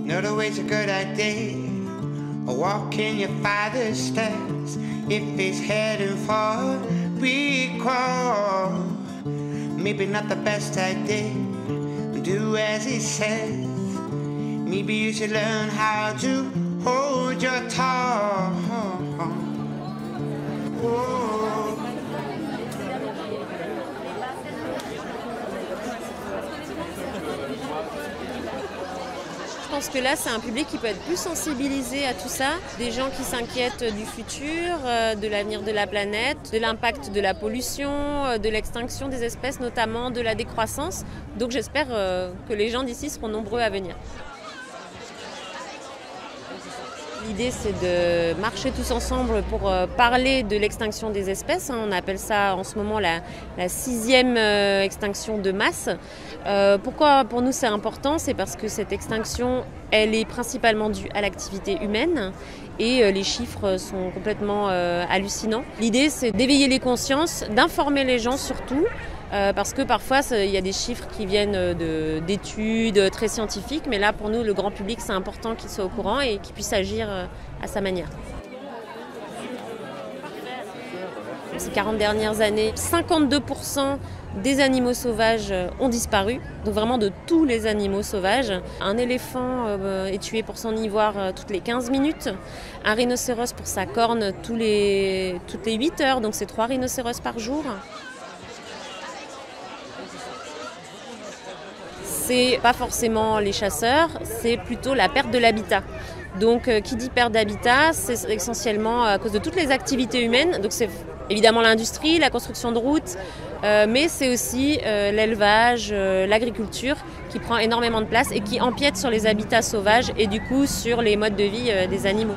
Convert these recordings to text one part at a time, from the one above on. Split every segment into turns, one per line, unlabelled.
Not always a good idea. Walk in your father's steps if he's heading for recall. Maybe not the best idea. Do as he says. Maybe you should learn how to hold your tongue. Oh.
Je pense que là, c'est un public qui peut être plus sensibilisé à tout ça. Des gens qui s'inquiètent du futur, de l'avenir de la planète, de l'impact de la pollution, de l'extinction des espèces, notamment de la décroissance. Donc j'espère que les gens d'ici seront nombreux à venir. L'idée, c'est de marcher tous ensemble pour parler de l'extinction des espèces. On appelle ça en ce moment la 6e extinction de masse. Pourquoi pour nous c'est important? C'est parce que cette extinction, elle est principalement due à l'activité humaine et les chiffres sont complètement hallucinants. L'idée, c'est d'éveiller les consciences, d'informer les gens surtout. Parce que parfois, il y a des chiffres qui viennent d'études très scientifiques, mais là, pour nous, le grand public, c'est important qu'il soit au courant et qu'il puisse agir à sa manière. Ces 40 dernières années, 52% des animaux sauvages ont disparu, donc vraiment de tous les animaux sauvages. Un éléphant est tué pour son ivoire toutes les 15 minutes, un rhinocéros pour sa corne toutes les 8 heures, donc c'est 3 rhinocéros par jour. C'est pas forcément les chasseurs, c'est plutôt la perte de l'habitat. Donc qui dit perte d'habitat, c'est essentiellement à cause de toutes les activités humaines. Donc c'est évidemment l'industrie, la construction de routes, mais c'est aussi l'élevage, l'agriculture qui prend énormément de place et qui empiète sur les habitats sauvages et du coup sur les modes de vie des animaux.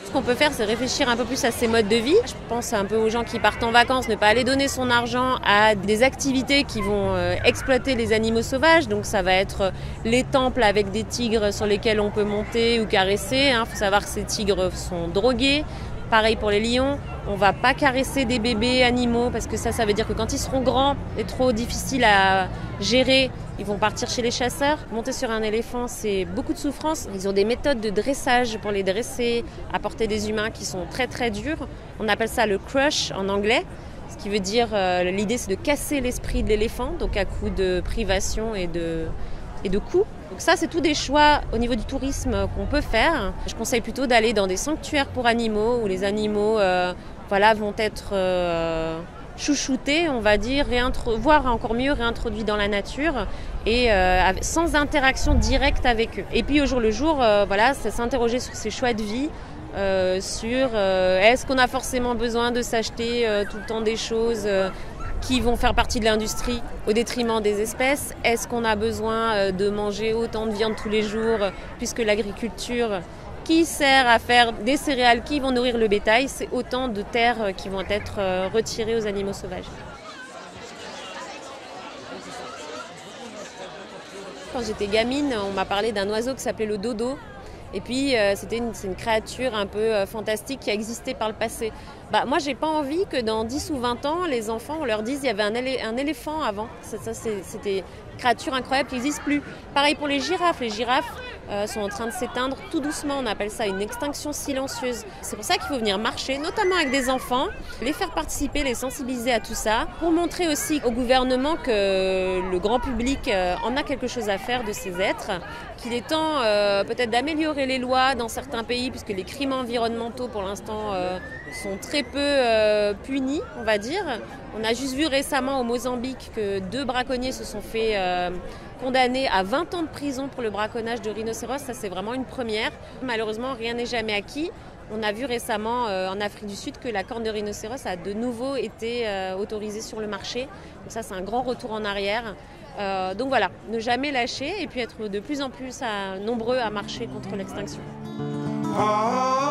Ce qu'on peut faire, c'est réfléchir un peu plus à ces modes de vie. Je pense un peu aux gens qui partent en vacances, ne pas aller donner son argent à des activités qui vont exploiter les animaux sauvages. Donc ça va être les temples avec des tigres sur lesquels on peut monter ou caresser. Il faut savoir que ces tigres sont drogués. Pareil pour les lions, on ne va pas caresser des bébés animaux parce que ça veut dire que quand ils seront grands et trop difficiles à gérer, ils vont partir chez les chasseurs. Monter sur un éléphant, c'est beaucoup de souffrance. Ils ont des méthodes de dressage pour les dresser à portée des humains qui sont très très dures. On appelle ça le crush en anglais, ce qui veut dire, l'idée c'est de casser l'esprit de l'éléphant, donc à coup de privation et de coups. Donc ça, c'est tous des choix au niveau du tourisme qu'on peut faire. Je conseille plutôt d'aller dans des sanctuaires pour animaux où les animaux vont être chouchoutés, on va dire, voire encore mieux réintroduits dans la nature et sans interaction directe avec eux. Et puis au jour le jour, c'est s'interroger sur ses choix de vie, sur est-ce qu'on a forcément besoin de s'acheter tout le temps des choses qui vont faire partie de l'industrie au détriment des espèces? Est-ce qu'on a besoin de manger autant de viande tous les jours puisque l'agriculture qui sert à faire des céréales qui vont nourrir le bétail, c'est autant de terres qui vont être retirées aux animaux sauvages. Quand j'étais gamine, on m'a parlé d'un oiseau qui s'appelait le dodo. Et puis, c'est une créature un peu fantastique qui a existé par le passé. Moi, j'ai pas envie que dans 10 ou 20 ans, les enfants, on leur dise qu'il y avait un éléphant avant. C'était une créature incroyable qui n'existe plus. Pareil pour les girafes. Les girafes sont en train de s'éteindre tout doucement. On appelle ça une extinction silencieuse. C'est pour ça qu'il faut venir marcher, notamment avec des enfants, les faire participer, les sensibiliser à tout ça, pour montrer aussi au gouvernement que le grand public en a quelque chose à faire de ces êtres, qu'il est temps peut-être d'améliorer les lois dans certains pays, puisque les crimes environnementaux, pour l'instant, sont très peu punis, on va dire. On a juste vu récemment au Mozambique que 2 braconniers se sont fait condamner à 20 ans de prison pour le braconnage de rhinocéros. Ça, c'est vraiment une première. Malheureusement, rien n'est jamais acquis. On a vu récemment en Afrique du Sud que la corne de rhinocéros a de nouveau été autorisée sur le marché. Donc ça, c'est un grand retour en arrière. Donc voilà, ne jamais lâcher et puis être de plus en plus nombreux à marcher contre l'extinction.
Oh.